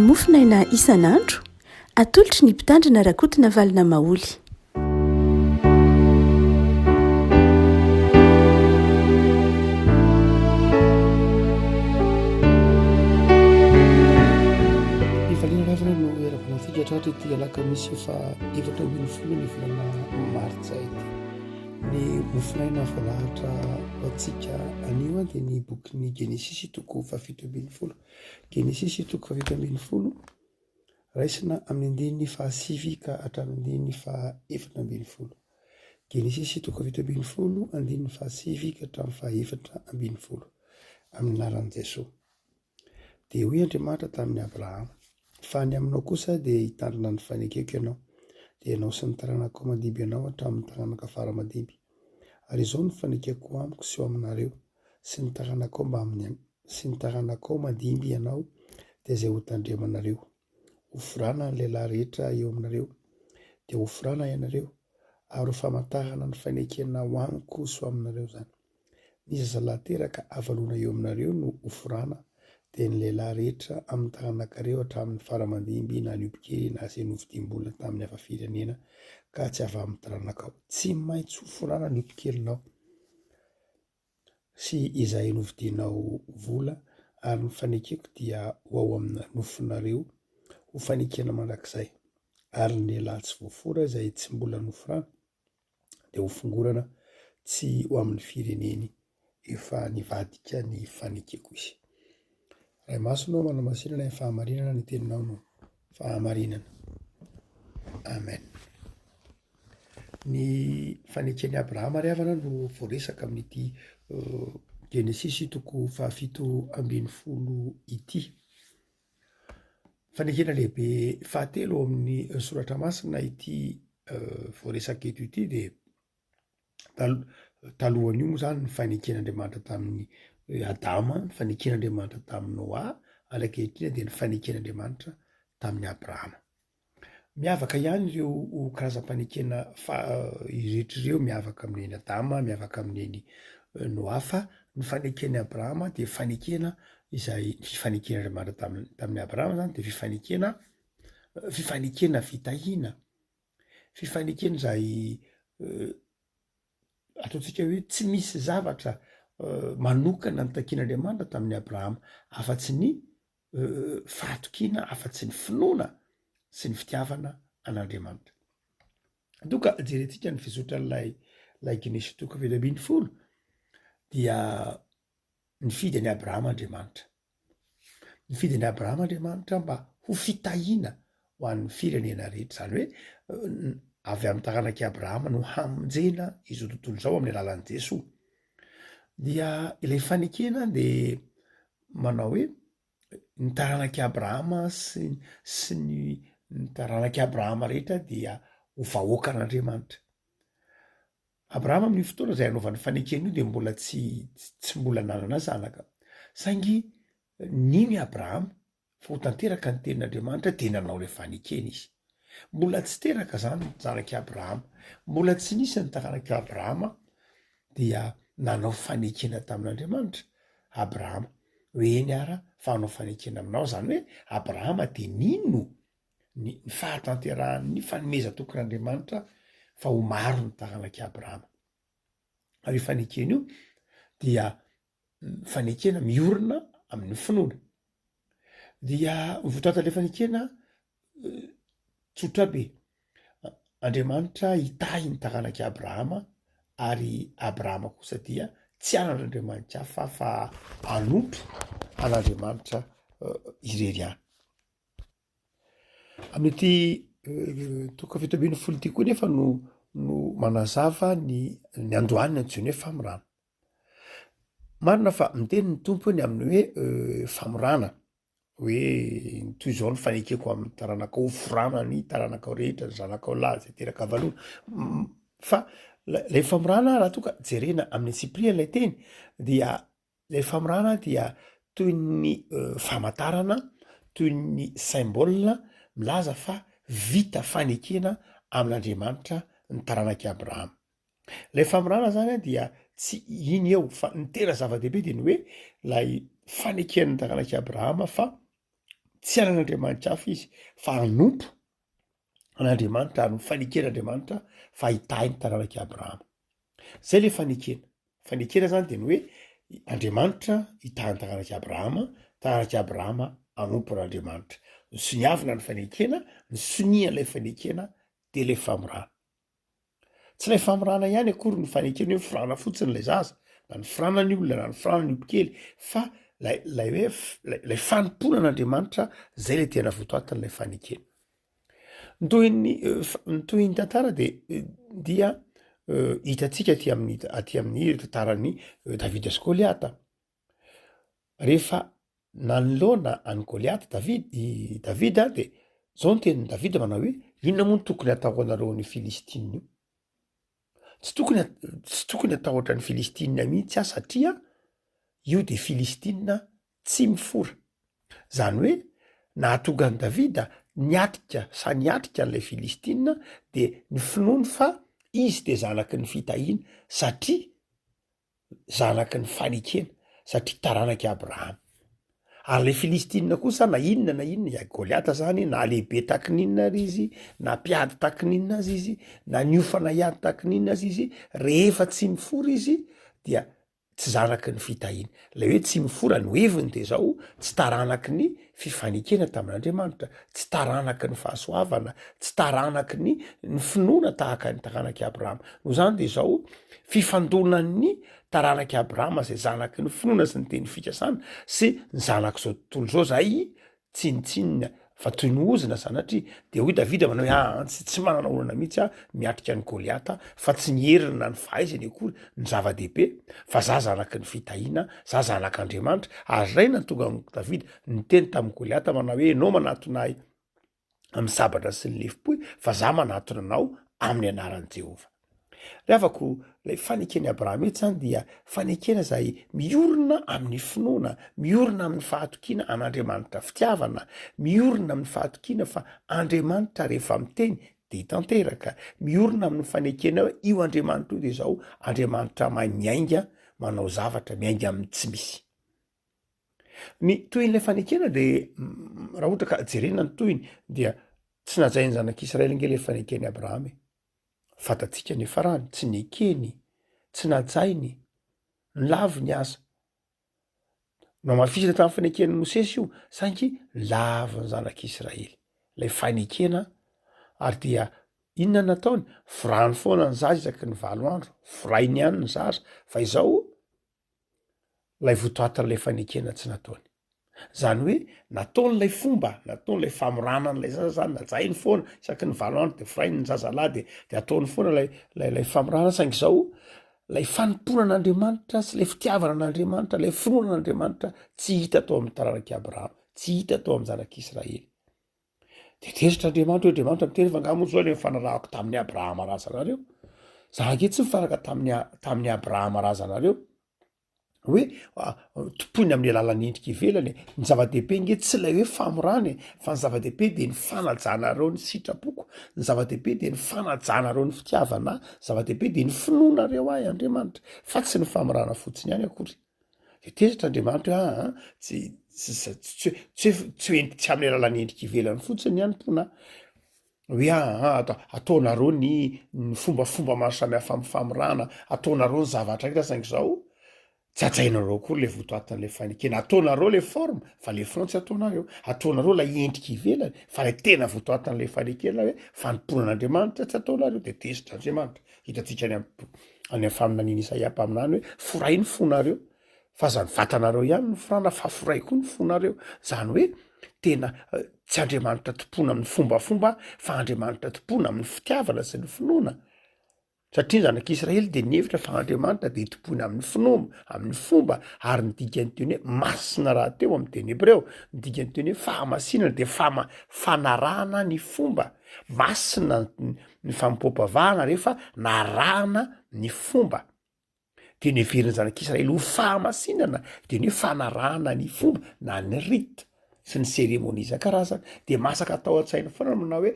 mofinaina isan'andro atolotry ny mpitandrina rakotina valina maoly. Ifaliana ravina no eravanantsika hatratra ity alakamisy efa 20 ny volana martsa ity. Ny mofinaina voalahatra hoantsika anio dia ny bokin'ny Genesisy toko 17. Genesisy toko 17 raisina amin'ny andininy 9 ka hatramin'ny andininy 14. Genesisy toko 17 andininy 9 ka hatramin'ny 14 amin'ny anaran'i Jesosy. Dia hoy Andriamanitra tamin'ny Abrahama: fa ny aminao kosa dia hitandrina ny fanekeko ianao, dia ianao sy ny taranaka madimby ianao hatramin'ny taranaka fara-madimby. Ary izao ny fanekeko amiko sy eo aminareo sy ny taranakao madimby ianao dia izay ho tandremanareo. Hofirana ny lehilahy rehetra eo aminareo dia hofirana ianareo, ary ho famantarana ny fanekena ho amiko sy eo aminareo zany. Ny zazalahy teraka avalona eo aminareo no hofirana, dia ny lehilahy rehetra amin'ny taranaka-reo hatramin'ny fara-madimby na liobikely na izay novidim-bola tamin'ny hafa firenena ka tsy avy amin'ny taranakao. Tsy maintsy hofirana ny liobikelinao sy izay novidinao vola, ary ny fanekeko dia ho ao amin'ny nofinareo ho fanekena mandrakizay. Ary ny lehilahy tsy voafora izay tsy mbola nofirana dia ho fingorana tsy ho amin'ny fireneny efa nivadika ny fanekeko izy. Ray masonao manamasinana ny fahamarinana ny teninao no fahamarinana. Amen. Ny faneken'i Abrahama ry havana no voaresaka amin'ity Genesisy toko 17 ity. Fanekena lehibe fahatelo amin'ny soratra masina ity voaresaka eto ity, dia talohan'io moa zany ny faneken'Andriamanitra tamin'ny Adama, ny faneken'Andriamanitra tamin'ny Noa, ankehitriny dia ny faneken'Andriamanitra tamin'ny Abrahama. Miavaka ihany ireo karazam-panekena rehetr'ireo, miavaka amin'eny Adama, miavaka amin'eny Noa, fa ny faneken'i Abrahama dia fanekena izay fifaneken'Andriamanitra tamin'ny Abrahama zany dia fifanekena fitahiana, fifanekena izay ataontsika hoe tsy misy zavatra manokana nitakian'Andriamanitra tamin'ny Abrahama afa-tsy ny fahatokiana, afa-tsy ny finoana sy ny fitiavana an'Andriamanitra. Doka jerentsika ny fizotran'ilay Genesisy toko 17 dia nifidy an'i Abrahama Andriamanitra. Nifidy an'i Abrahama Andriamanitra mba ho fitahiana ho an'ny firenena rehetra, zany hoe avy amin'ny taranak'i Abrahama no hamonjena izao tontolo izao amin'ny alalan'i Jesosy. Dia ilay fanekena dia manao hoe ny taranak'i Abrahama sy ny taranak'i Abrahama rehetra dia ho vahoaka an'Andriamanitra. Abrahama amin'ny fotoana izay anaovan'ny fanekena io dia mbola tsy mbola nanana zanaka, saingy niny Abrahama fa ho tanteraka ny tenin'Andriamanitra dia nanao ilay fanekena izy. Mbola tsy teraka zany ny zanak'i Abrahama, mbola tsy nisy ny taranak'i Abrahama dia nanao fanekena tamin'Andriamanitra. Abrahama hoe eny ara fa hanao fanekena aminao, zany hoe Abrahama dia nino ny fahatanterahan'ny fanomeza tokon'Andriamanitra fa ho maro ny taranak'i Abrahama. Ary io fanekena io dia fanekena miorina amin'ny finoana. Dia voatan'ilay fanekena tsotra be. Andriamanitra hitahy ny taranak'i Abrahama, ary Abrahama kosa dia tsy anan'Andriamanitra fa anompy an'Andriamanitra irery ihany. Amin'ity toko 17 ity koa nefa no manazava ny androany antsoiny hoe famorana. Marina fa miteny ny tompony amin'ny hoe famorana, hoe toy izao ny fanekeko amin'ny taranakao, hofirana ny taranakao rehetra, ny zanakao lahy izay teraka avalona. Fa lay famorana raha toka jerena amin'ny Sipria ilay teny, dia lay famorana dia toy ny famantarana, toy ny symbole milaza fa vita fanekena amin'Andriamanitra ny taranak'i Abrahama. Lay famorana zany dia tsy iny eo fa ny tena zava-dehibe dia ny hoe lay faneken'ny taranak'i Abrahama fa tsy anan'andriamanitra hafa izy fa anompo an'andriamanitra ary mifaneken'andriamanitra fa hitahiny taranak'i abrahama. Zay le fanekena zany de ny hoe andriamanitra hitahiny taranak'i abrahama anompo an'andriamanitra. Ny soniavina ny fanekena, ny sonian'ilay fanekena de le famorana. Tsy lay famorana ihany akory ny fanekena hoe mifirana fotsiny lay zaza, na ny firana ny olona na ny firana ny obokely, fa lay hoe lay fanompona an'andriamanitra zay le tena votoatin'lay fanekena. Ny toy ny tantara dia hitantsika aty amin'ny tantaran'ny Davida sy Goliata. Rehefa nanoloana any Goliata Davida de zao ny tenin'ny Davida manao hoe inona moa ny tokony atao anareo ny Filistina io? Tsy tokony atahotra ny Filistina mihitsy satria io de Filistina tsy mifora. Zany hoe nahatonga ny Davida niatrika n'lay Filistina de ny finoany fa izy de zanaky ny fitahiana satria zanaky ny fanekena, satria taranak'i Abrahama. Ary le Filistina kosa na inona Goliata zany na lehibe taky ninona ary izy, na mpiady taky ninona azy izy, na niofana hiady taky ninona azy izy, rehefa tsy mifora izy dia tsy zanaky ny fitahiana. Le hoe tsy mifora ny heviny de zao tsy taranaky ny fifanekena tamin'Andriamanitra, tsy taranaky ny fahasoavana, tsy taranaky ny finoana tahaka ny taranak'i Abrahama. No zany de zao fifandonan'ny taranak'i Abrahama zay zanaky ny finoana sy ny teny fikasana sy ny zanaky zao tontolo zao zay tsinitsinina fa toy ny ozina sanatria de hoy Davida manao hoe tsy manana olana mihitsy miatrika ny Goliata fa tsy nierina ny fahaizany akory ny zava-dehibe fa za zanaky ny fitahiana, za zanak'Andriamanitra. Ary ray na tonga Davida niteny tamin'ny Goliata manao hoe enao manatona ahy amin'ny sabatra sy ny lefim-poy fa za manatona anao amin'ny anaran'i Jehova. Rehavako lay fanekeny Abrahama eto zany dia fanekena zay miorina amin'ny finoana, miorina amin'ny fahatokiana an'Andriamanitra fitiavana, miorina amin'ny fahatokiana fa Andriamanitra rehefa miteny de hitanteraka, miorina amin'ny fanekena hoe io Andriamanitra io de zao Andriamanitra mahay miainga manao zavatra miainga amin'ny tsy misy. Ny tohin'lay fanekena de raha ohatra ka jerena ny tohiny dia tsy najainy zanak'Israely nge le fanekeny Abrahama. Fatatsika ny farany tsy nekeny, tsy najainy, ny lavo ny asa. No mafisina tamin'ny faneken'ny Mosesy io, saingy lavo ny zanak'Israely. Lay fanekena ary dia inona nataony? Forany foana ny zaza isaky ny 7 andro, forainy ihany ny zaza, fa izao lay votoatin'lay fanekena tsy nataony. Zany hoe nataon'lay fomba, nataon'lay famoranan'lay zaza zany, najainy foana isaky ny 7 andro de forainy ny zazalahy de ataony foana lay famorana, saingy zao lay fanomponan'Andriamanitra sy lay fitiavana an'Andriamanitra, lay finoana an'Andriamanitra tsy hita tao amin'ny taranak'i Abrahama, tsy hita tao amin'ny zanak'Israely. De tezitra Andriamanitra miteny fa ngamo zao le mifanarahako tamin'ny Abrahama razanareo. Za ange tsy mifanaraka tamin'ny Abrahama razanareo. Hoe tompony amin'ny alalan'ny endrika ivelany, ny zava-dehibe nge tsy lay hoe famorany fa ny zava-dehibe de ny fanajanareo ny sitrapoko, ny zava-dehibe de ny fanajanareo ny fitiavana, zava-dehibe de ny finoanareo ahy Andriamanitra fa tsy ny famorana fotsiny ihany akory. De tezitra Andriamanitra hoe tsy amin'ny alalan'ny endrika ivelany fotsiny ihany pona hoe ataonareo ny fombafomba maro samihafa amin'ny famorana, ataonareo ny zavatra rehetra, saingy zao tsy ajainareo akory le votoatin'le fanekena. Ataonareo le forme fa le fond tsy ataonareo, ataonareo lay endrika ivelany fa lay tena votoatin'le fanekena hoe fanomponan'Andriamanitra tsy ataonareo. De tezitra Andriamanitra, hitantsika any amin'ny faminaniana Isaia mpaminany hoe foray ny fonareo fa zany vatanareo ihany ny forana fa foray koa ny fonareo. Zany hoe tena tsy Andriamanitra tompona amin'ny fombafomba fa Andriamanitra tompona amin'ny fitiavana sy ny finoana. Satria ny zanak'Israely de nihevitra fa Andriamanitra de tompony amin'ny finoana, amin'ny fomba, ary ny dikany teny hoe masina raha teo amin'ny teny hebreo, ny dikany teny hoe fahamasinana de fanarahana ny fomba, masina ny fampopavahana rehefa narahana ny fomba. De ny heveriny zanak'Israely ho fahamasinana de ny hoe fanarahana ny fomba na ny rite sy ny seremonia isan-karazany. De masaka atao an-tsaina foana manao hoe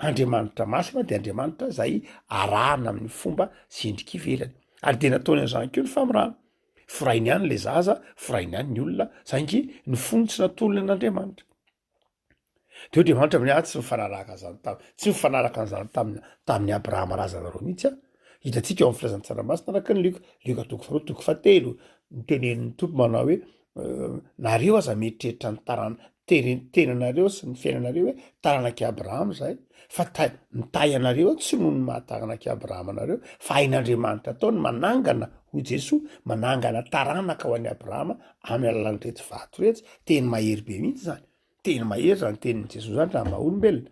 Andriamanitra masina de Andriamanitra zay arahana amin'ny fomba sy endrika ivelany. Ary de nataony an'izany keo ny famorana. forainy ihany le zaza, forainy ihany ny olona, zangy ny fonontsy natolony an'Andriamanitra. De eo Andriamanitra amin'ny tsy mifanaraka zany tsy mifanaraka an'zany tamin'ny Abrahama razanareo mihitsy a. Hitantsika eo amin'ny filazan-tsaramaso taraky ny Lioka toko 7 nitenenin'ny tompo manao hoe nareo aza mieritreritra ny tenanareo sy ny fiainanareo hoe taranaky Abrahama zay, fa mitahy anareo tsy noho ny mahataranak' Abrahama anareo fa hain'Andriamanitra taony manangana ho Jesoa, manangana taranaka ho an'ny Abrahama amin'ny alalan'iretsy vato retsy. Teny mahery be mihitsy zany, teny mahery zany tenin'ny Jesoa zany raha maha-olombelona.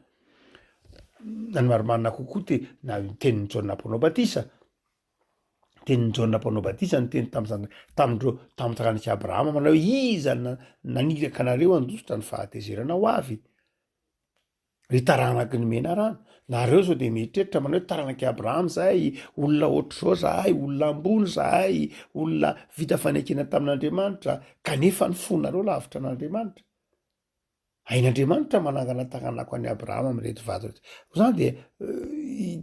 Nany marimarina kokoa tenin'ny Jaona Mpanao Batisa, tenin'ny Jaona Mpanao Batisa ny teny tamindreo tamin'ny taranak'i Abrahama manao iza naniraka anareo handositra ny fahatezerana ho avy, ry taranaky ny mena rano. Nareo zao de mieritreritra manao hoe taranak'i Abrahama zahay, olona ohatr' zao zahay, olona ambony zahay, olona vita fanekena tamin'Andriamanitra, kanefa ny fonareo lavitra an'Andriamanitra. Hain'Andriamanitra manangana taranako an'i Abrahama amin'irety vato rety. Zany de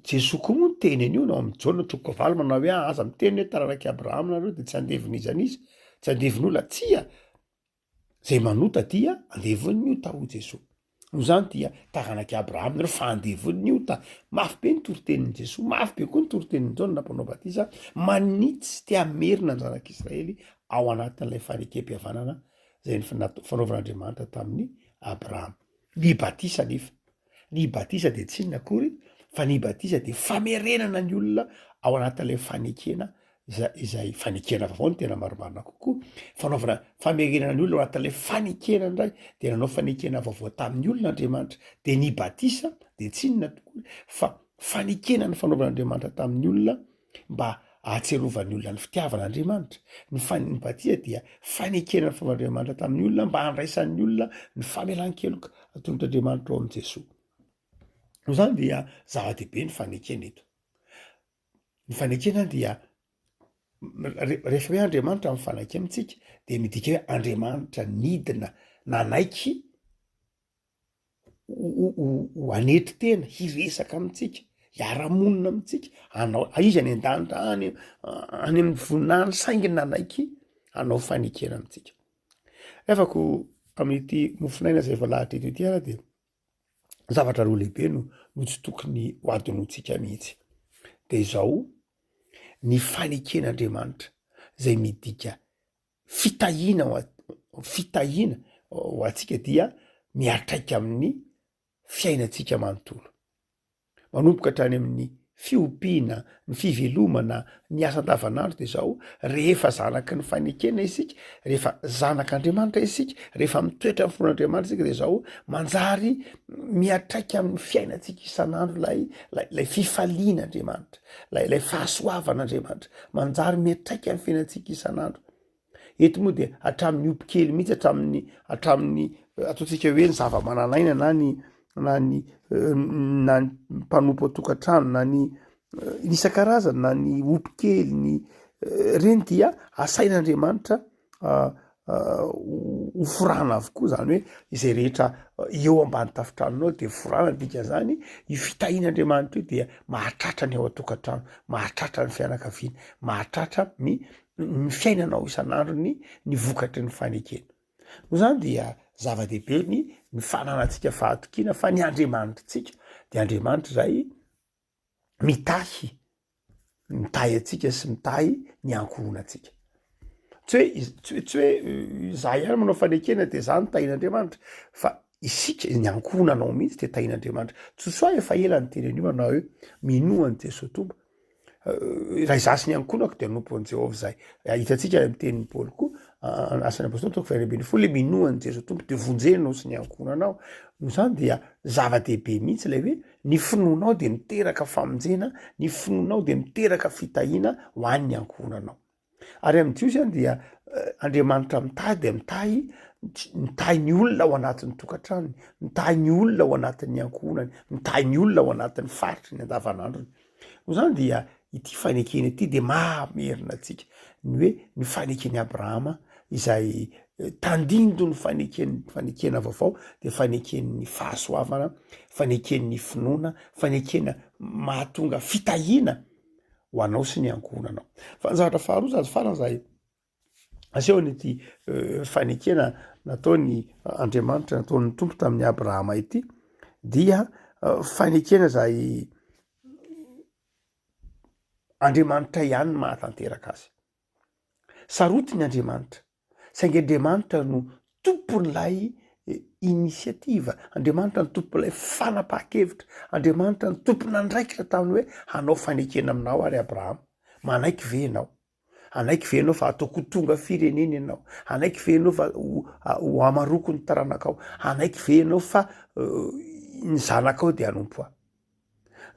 Jesoa koa moa ny teny an'io nao amin'ny Jaona 9 manao hoe aza miteny hoe taranak'i Abrahama nareo de tsy andevon'izan'izy, tsy andevon'olona tsia zay manota dia andevon'ny ota ho Jesoa. No zany dia taranak'i Abrahama nareo fa andevon'ny ota. Mafy be ny toritenin'ny Jesoa, mafy be koa ny toritenin'ny Jaona Mpanao Batisa, manitsy tia merina ny zanak'Israely ao anatin'ilay fanekem-pihavanana zay fanaovan'Andriamanitra tamin'ny Abrahama. Ny batisa nefa, ny batisa de tsy inona akory fa ny batisa de famerenana ny olona ao anatin'ilay fanekena izay fanekena vaovao ny tena marimarina kokoa, fanaovana famerenana ny olona ao anatin'ilay fanekena ndray de nanao fanekena vaovao tamin'ny olon'Andriamanitra. De ny batisa de tsy inona tokory fa fanekena ny fanaovan'Andriamanitra tamin'ny olona mba ahatserovan'ny olona ny fitiavan'Andriamanitra. Ny batisa dia fanekena ny fanaovan'Andriamanitra tamin'ny olona mba handraisan'ny olona ny famelan-keloka atolotr'Andriamanitra ao amin'i Jesoa. No zany dia zava-dehibe ny fanekena eto. Ny fanekena dia rehefa hoe Andriamanitra mifanaiky amintsika de midika hoe Andriamanitra nidina nanaiky ho anetry tena hiresaka amintsika, hiara-monina amintsika, anao izy any an-danitra any amin'ny voninahiny saingy nanaiky anao fanekena amintsika. Efako amin'ity mofinaina zay voalahatra eto ity ara de zavatra roa lehibe no tsy tokony ho adinotsika mihitsy. De izao ny faneken'Andriamanitra zay midika fitahiana ho atsika dia miatraika amin'ny fiainatsika manontolo, manomboka hatrany amin'ny fiompiana, ny fivelomana, ny asa andavanandro de zao rehefa zanaky ny fanekena isika, rehefa zanak'Andriamanitra isika, rehefa mitoetra amin'ny fon'Andriamanitra isika de zao manjary miatraika amin'ny fiainatsika isan'andro lay fifalian'Andriamanitra, lay fahasoavan'Andriamanitra, manjary miatraika amin'ny fiainatsika isan'andro. Eto moa de hatramin'ny opikely mihitsy hatramin'ny ataontsika hoe ny zava-mananaina na ny mpanompo atokantrano na ny isan-karazany na ny opikely ny reny dia asain'Andriamanitra ho forana avokoa, zany hoe izay rehetra eo ambany tafitranonao de forana dikan'izany io fitahian'Andriamanitra io dia mahatratra ny ao atokantrano, mahatratra ny fianakaviana, mahatratra ny fiainanao isan'andro ny vokatry ny fanekena. No zany dia zava-dehibe ny fananantsika fahatokiana fa ny Andriamanitritsika de Andriamanitra zay mitahy atsika sy mitahy ny ankohonantsika. Tsy hoe za ihany manao fanekena de za ny tahian'Andriamanitra, fa isika ny ankohonanao mihitsy de tahian'Andriamanitra. Tsosoa efa ela ny teny an'io manao hoe minoan'ny Jesosy tomba, raha izasy ny ankonako de nompon'i Jehovah zay. Hitantsika amin'ny tenin'ny Paoly koa asan'ny apôstôly toko 20 minoan'ny Jesosy tomba de vonjenao sy ny ankonanao. No zany dia zava-dehibe mihitsy lay hoe ny finoanao de miteraka famonjena, ny finoanao de miteraka fitahiana ho an'ny ankonanao. Ary amin'ny Jiosy any dia Andriamanitra mitahy de mitahy ny olona ao anatin'ny tokantranony, mitahy ny olona ao anatin'ny ankonany, mitahy ny olona ao anatin'ny faritry ny andavanandrony. No zany dia ity fanekena ity de mahamerina atsika ny hoe ny faneken'i Abrahama izay tandindo ny fanekena vaovao de faneken'ny fahasoavana, faneken'ny finoana, fanekena mahatonga fitahiana ho anao sy ny ankonanao. Fa ny zavatra faharoa zazy faran'izay aseho nyty fanekena nataony Andriamanitra nataon'ny tompo tamin'ny Abrahama ity dia fanekena zay Andriamanitra ihany no mahatanteraka azy. Sarotiny Andriamanitra, saingy Andriamanitra no tompon'ilay inisiativa, Andriamanitra ny tompon'ilay fanapaha-kevitra, Andriamanitra ny tompona andraikitra taminy hoe hanao fanekena aminao ary Abrahama. Manaiky ve ianao? Anaiky ve ianao fa ataoko tonga firenena ianao? Anaiky ve ianao fa ho amaroko ny taranakao? Anaiky ve ianao fa ny zanakao dia hanompo ahy?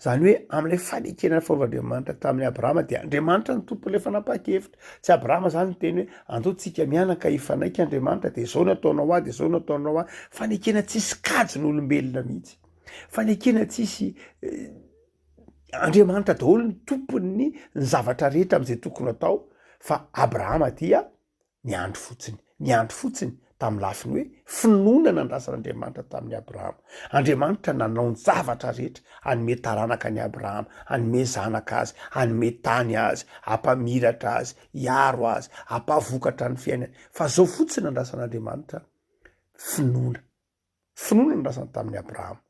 Zany hoe amin'ilay fanekena fanaovan'Andriamanitra tamin'ny Abrahama dia Andriamanitra ny tompon'ilay fanapaha-kevitra. Tsy Abrahama zany ny teny hoe andao tsika mianaka hifanaiky Andriamanitra dia zao no ataonao ahy, dia zao no ataonao ahy. Fanekena tsisy kajin'olombelona mihitsy. Fanekena tsisy Andriamanitra daholo ny tompony ny zavatra rehetra amin'izay tokony atao. Fa Abrahama dia niandry fotsiny tamin'ny lafiny hoe finoana nandrasan'Andriamanitra tamin'ny Abrahama. Andriamanitra nanao ny zavatra rehetra hanome taranaka ny Abrahama, hanome zanaka azy, hanome tany azy, hampamiratra azy, hiaro azy, hampavokatra ny fiainany. Fa zao fotsiny nandrasan'Andriamanitra finoana nandrasana tamin'ny Abrahama.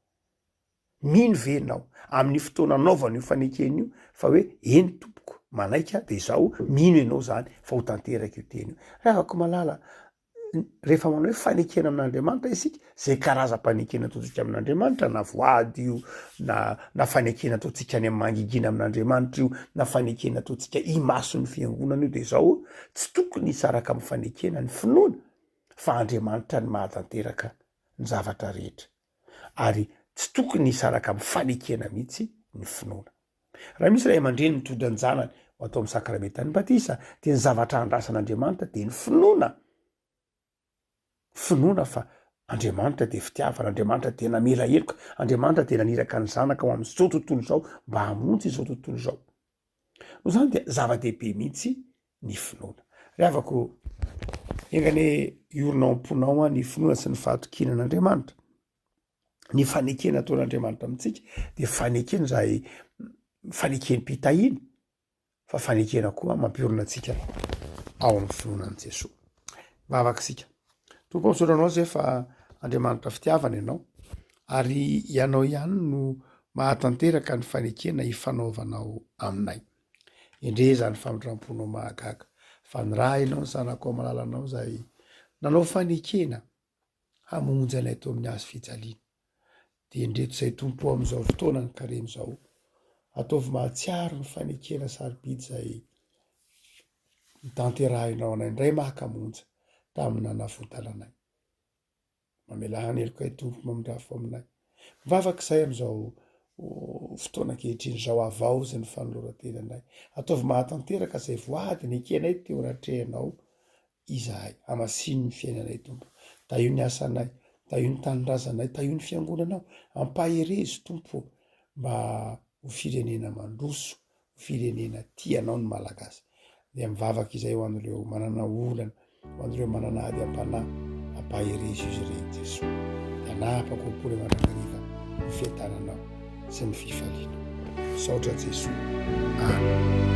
Mino ve ianao amin'ny fotoana anaovana io fanekena io fa hoe eny tompoko manaika de zao mino ianao zany fa ho tanteraka io teny io. Afaka malala rehefa manao hoe fanekena amin'Andriamanitra isika, zay karazam-panekena ataontsika amin'Andriamanitra, na voady io, na fanekena ataontsika any amin'ny mangingina amin'Andriamanitra io, na fanekena ataontsika imaso ny fiangonana io, de zao tsy tokony hisaraka amin'ny fanekena ny finoana fa Andriamanitra ny mahatanteraka ny zavatra rehetra, ary tsy tokony hisaraka amin'ny fanekena mihitsy ny finoana. Raha misy ray aman-dreny mitondra ny zanany ho atao amin'ny sakramentan'ny batisa dia ny zavatra andrasan'Andriamanitra dia ny finoana fa Andriamanitra dia fitiavana, Andriamanitra dia namela heloka, Andriamanitra dia naniraka ny zanaka ho amin'izao tontolo zao mba hamonjy izao tontolo zao. No zany dia zava-dehibe mihitsy ny finoana. Ravako engane iorona am-ponao ny finoana sy ny fahatokinan'Andriamanitra. Ny fanekena ataon'Andriamanitra amintsika dia fanekena zay fanekeny mpitahiny, fa fanekena koa mampiorona antsika ao amin'ny finoanan'i Jesosy. Vavaka sika. Tompo misaotranao zay fa Andriamanitra fitiavana ianao, ary ianao ihany no mahatanteraka ny fanekena hifanaovanao aminay. Endre zany famindramponao mahagaga fa ny raha ianao ny zanako malalanao zay nanao fanekena hamonjy anay to amin'ny hazo fijaliana. De ndreto zay tompo amin'izao fotoana ny karemy zao, ataovy mahatsiaro ny fanekena sarobidy zay mitanterahinao anay indray mahakamonja tamin'ny nanavotalanay. Mamela heloka tompo mamindrafo aminay. Mivavak'izay amin'izao fotoana ankehitriny zao avao zay ny fanoloran-tenanay. Ataovy mahatanteraka zay voady ny ekenay teo anatrehanao izahay, amasino ny fiainanay tompo. Taio ny asanay, taio ny tanindrazanay, taio ny fiangonanao, ampaherezo tompo mba ho firenena mandroso, ho firenena tianao ny malagasy. Dia mivavaka izay ho an'ireo manana olana, ho an'ireo manana ady am-panahy, ampaherezo izy ireny Jesosy. Dia napakopole mandrakariva ny fiatananao sy ny fifaliana. Saotra Jesosy. Amen.